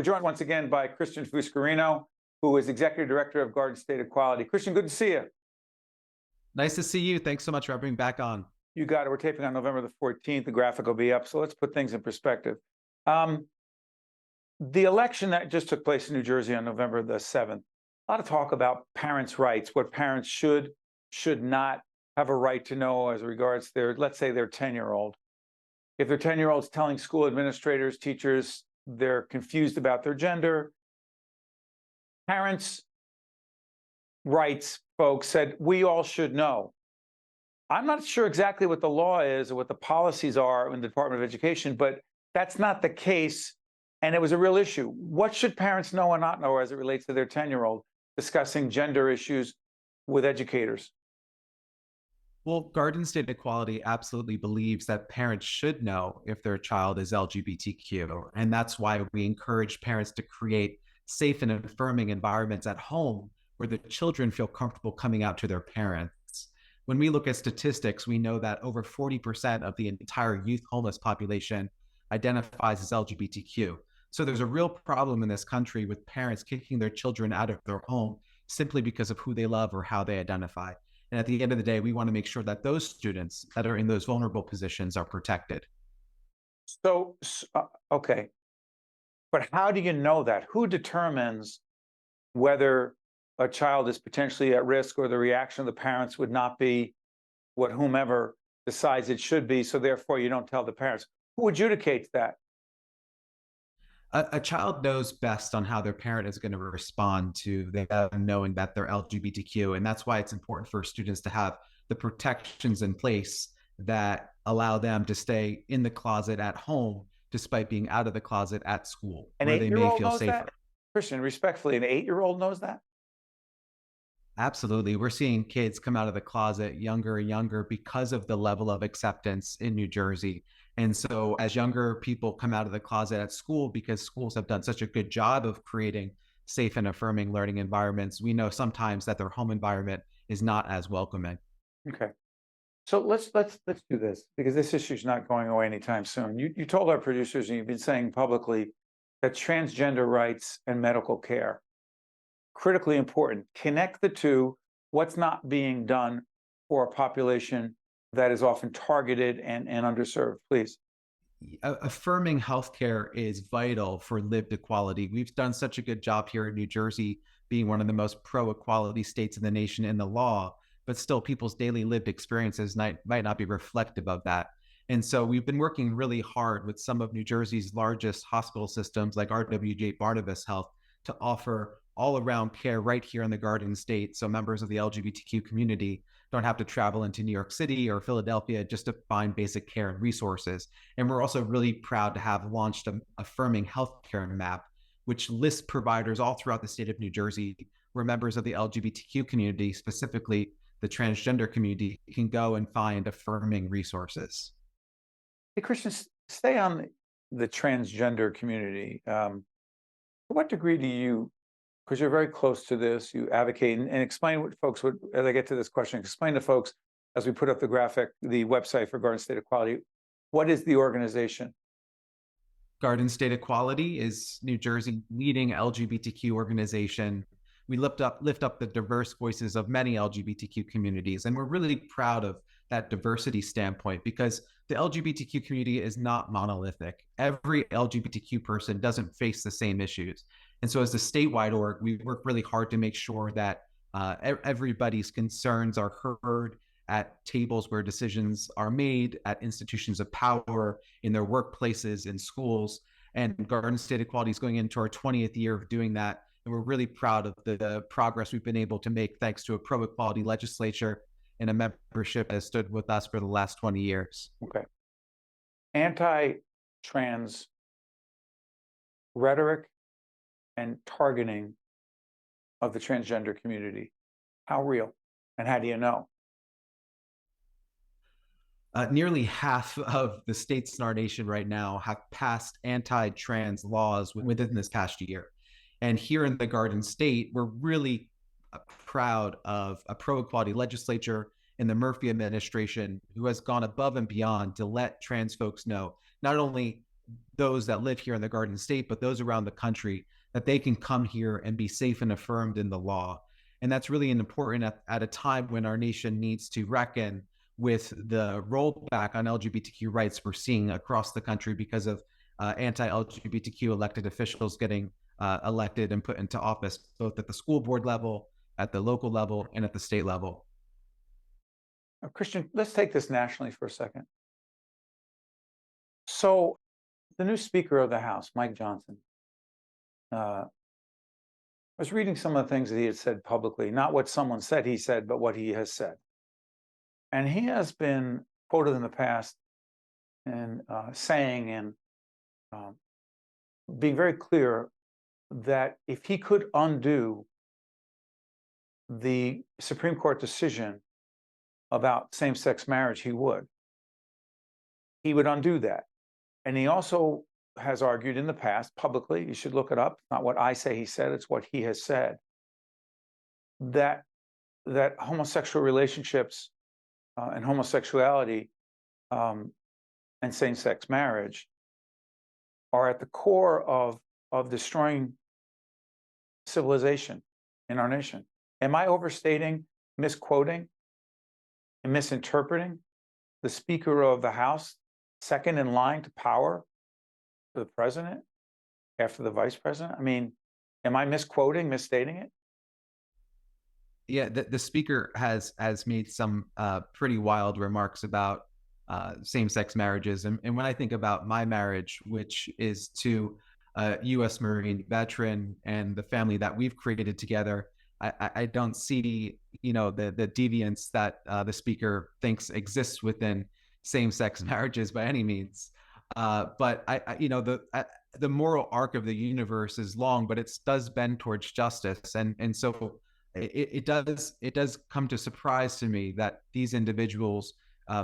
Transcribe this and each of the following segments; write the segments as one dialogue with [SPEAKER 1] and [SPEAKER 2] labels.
[SPEAKER 1] We're joined once again by Christian Fuscarino, who is Executive Director of Garden State Equality. Christian, good to see you.
[SPEAKER 2] Nice to see you. Thanks so much for having me back on.
[SPEAKER 1] You got it. We're taping on November the 14th. The graphic will be up. So let's put things in perspective. The election that just took place in New Jersey on November the 7th, a lot of talk about parents' rights, what parents should not have a right to know as regards their, let's say, their 10-year-old. If their 10-year-old's telling school administrators, teachers, they're confused about their gender, parents' rights folks said, we all should know. I'm not sure exactly what the law is or what the policies are in the Department of Education, but that's not the case. And it was a real issue. What should parents know or not know as it relates to their 10-year-old discussing gender issues with educators?
[SPEAKER 2] Well, Garden State Equality absolutely believes that parents should know if their child is LGBTQ. And that's why we encourage parents to create safe and affirming environments at home where the children feel comfortable coming out to their parents. When we look at statistics, we know that over 40% of the entire youth homeless population identifies as LGBTQ. So there's a real problem in this country with parents kicking their children out of their home simply because of who they love or how they identify. And at the end of the day, we want to make sure that those students that are in those vulnerable positions are protected.
[SPEAKER 1] Okay. But how do you know that? Who determines whether a child is potentially at risk or the reaction of the parents would not be what whomever decides it should be, so therefore you don't tell the parents? Who adjudicates that?
[SPEAKER 2] A child knows best on how their parent is going to respond to them knowing that they're LGBTQ. And that's why it's important for students to have the protections in place that allow them to stay in the closet at home, despite being out of the closet at school, where they may feel safer.
[SPEAKER 1] That? Christian, respectfully, an 8-year-old knows that?
[SPEAKER 2] Absolutely. We're seeing kids come out of the closet younger and younger because of the level of acceptance in New Jersey. And so as younger people come out of the closet at school, because schools have done such a good job of creating safe and affirming learning environments, we know sometimes that their home environment is not as welcoming.
[SPEAKER 1] Okay. So let's do this, because this issue is not going away anytime soon. You told our producers, and you've been saying publicly, that transgender rights and medical care, critically important. Connect the two. What's not being done for a population that is often targeted and underserved, please?
[SPEAKER 2] Affirming healthcare is vital for lived equality. We've done such a good job here in New Jersey, being one of the most pro-equality states in the nation in the law, but still people's daily lived experiences might not be reflective of that. And so we've been working really hard with some of New Jersey's largest hospital systems like RWJ-Barnabas Health to offer all-around care right here in the Garden State, so members of the LGBTQ community don't have to travel into New York City or Philadelphia just to find basic care and resources. And we're also really proud to have launched an affirming healthcare map, which lists providers all throughout the state of New Jersey where members of the LGBTQ community, specifically the transgender community, can go and find affirming resources.
[SPEAKER 1] Hey, Christian, stay on the transgender community. To what degree do you, because you're very close to this, you advocate, and explain what folks would, as I get to this question, explain to folks as we put up the graphic, the website for Garden State Equality. What is the organization?
[SPEAKER 2] Garden State Equality is New Jersey's leading LGBTQ organization. We lift up the diverse voices of many LGBTQ communities, and we're really proud of that diversity standpoint because the LGBTQ community is not monolithic. Every LGBTQ person doesn't face the same issues. And so as the statewide org, we work really hard to make sure that everybody's concerns are heard at tables where decisions are made, at institutions of power, in their workplaces, in schools. And Garden State Equality is going into our 20th year of doing that. And we're really proud of the progress we've been able to make thanks to a pro-equality legislature and a membership that has stood with us for the last 20 years.
[SPEAKER 1] Okay. Anti-trans rhetoric and targeting of the transgender community, how real and how do you know?
[SPEAKER 2] Nearly half of the states in our nation right now have passed anti-trans laws within this past year. And here in the Garden State, we're really proud of a pro-equality legislature in the Murphy administration who has gone above and beyond to let trans folks know not only those that live here in the Garden State, but those around the country, that they can come here and be safe and affirmed in the law. And that's really important at a time when our nation needs to reckon with the rollback on LGBTQ rights we're seeing across the country because of anti-LGBTQ elected officials getting elected and put into office, both at the school board level, at the local level, and at the state level.
[SPEAKER 1] Christian, let's take this nationally for a second. So the new Speaker of the House, Mike Johnson, I was reading some of the things that he had said publicly, not what someone said he said, but what he has said. And he has been quoted in the past and saying and being very clear that if he could undo the Supreme Court decision about same-sex marriage, he would. He would undo that. And he also has argued in the past publicly, you should look it up, not what I say he said, it's what he has said, that homosexual relationships and homosexuality and same-sex marriage are at the core of destroying civilization in our nation. Am I overstating, misquoting, and misinterpreting the Speaker of the House, second in line to power to the president after the vice president? I mean, am I misquoting, misstating it?
[SPEAKER 2] Yeah, the speaker has made some pretty wild remarks about same-sex marriages, and when I think about my marriage, which is to a U.S. Marine veteran and the family that we've created together, I don't see the deviance that the speaker thinks exists within same-sex marriages by any means. But the moral arc of the universe is long, but it does bend towards justice, and so it does come to surprise to me that these individuals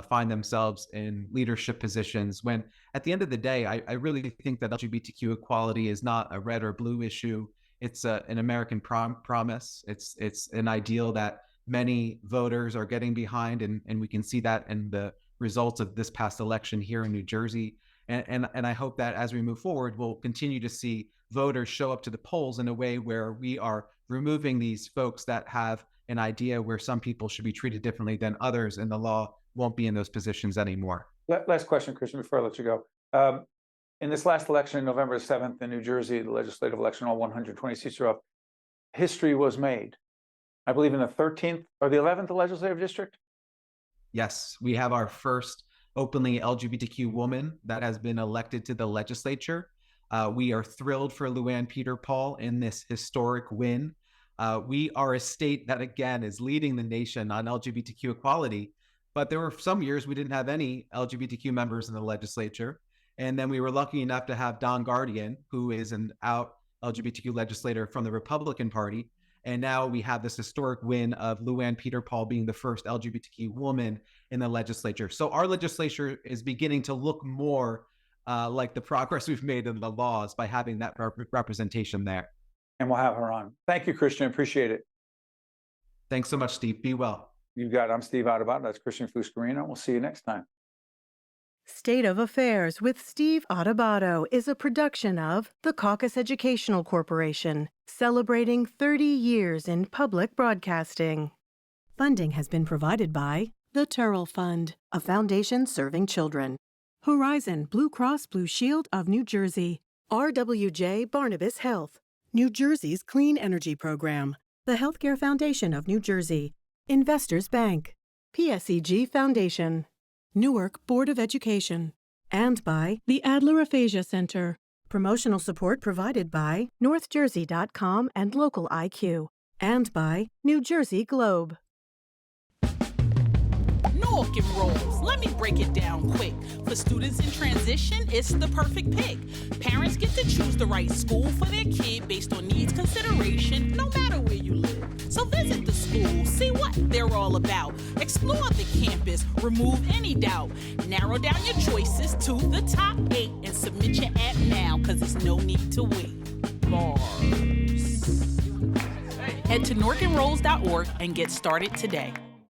[SPEAKER 2] find themselves in leadership positions when, at the end of the day, I really think that LGBTQ equality is not a red or blue issue. It's an American promise. It's an ideal that many voters are getting behind, and we can see that in the results of this past election here in New Jersey. And I hope that as we move forward, we'll continue to see voters show up to the polls in a way where we are removing these folks that have an idea where some people should be treated differently than others, and the law won't be in those positions anymore.
[SPEAKER 1] Last question, Christian, before I let you go. In this last election, November 7th in New Jersey, the legislative election, all 120 seats are up. History was made, I believe, in the 13th or the 11th legislative district.
[SPEAKER 2] Yes, we have our first openly LGBTQ woman that has been elected to the legislature. We are thrilled for Luann Peter Paul in this historic win. We are a state that, again, is leading the nation on LGBTQ equality, but there were some years we didn't have any LGBTQ members in the legislature. And then we were lucky enough to have Don Guardian, who is an out LGBTQ legislator from the Republican Party. And now we have this historic win of Luann Peter Paul being the first LGBTQ woman in the legislature. So our legislature is beginning to look more like the progress we've made in the laws by having that representation there.
[SPEAKER 1] And we'll have her on. Thank you, Christian. Appreciate it.
[SPEAKER 2] Thanks so much, Steve. Be well.
[SPEAKER 1] You got it. I'm Steve Adubato. That's Christian Fuscarino. We'll see you next time.
[SPEAKER 3] State of Affairs with Steve Adubato is a production of the Caucus Educational Corporation, celebrating 30 years in public broadcasting. Funding has been provided by the Turrell Fund, a foundation serving children, Horizon Blue Cross Blue Shield of New Jersey, RWJ Barnabas Health, New Jersey's Clean Energy Program, the Healthcare Foundation of New Jersey, Investors Bank, PSEG Foundation, Newark Board of Education, and by the Adler Aphasia Center. Promotional support provided by NorthJersey.com and Local IQ, and by New Jersey Globe.
[SPEAKER 4] Newark enrolls. Let me break it down quick. For students in transition, it's the perfect pick. Parents get to choose the right school for their kid based on needs consideration, no matter where you live. So visit the school, see what they're all about. Explore the campus, remove any doubt. Narrow down your choices to the top 8 and submit your app now, cause there's no need to wait. Bars. Head to NorkEnrolls.org and get started today.